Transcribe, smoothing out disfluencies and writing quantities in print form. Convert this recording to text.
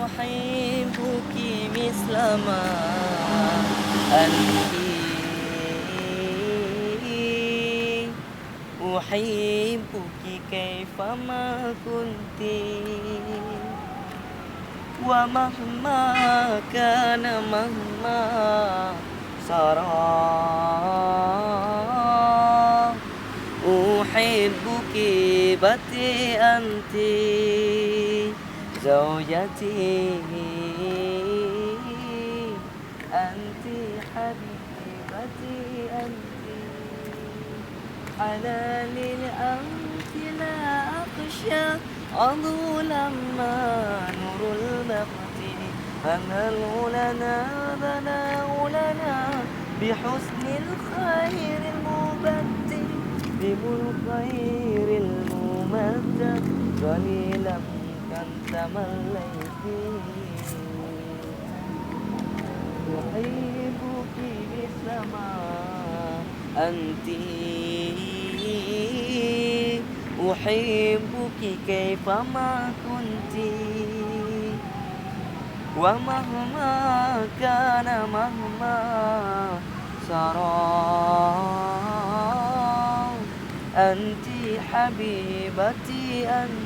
أحبك مثل ما أنت، أحبك كيفما كنت، ومهما كان مهما صرا أحبك بتي أنت زوجتي، أنت حبيبتي أنت حلالي أنت لا أخشى عضو لما نور البخت فنلو لنا بناء لنا بحسن الخير المبتي بالخير الممتد قليلا كم تمليت أحبك بالسماء أنت، أحبك كيفما كنت، ومهما كان مهما سرى أنت حبيبتي أنت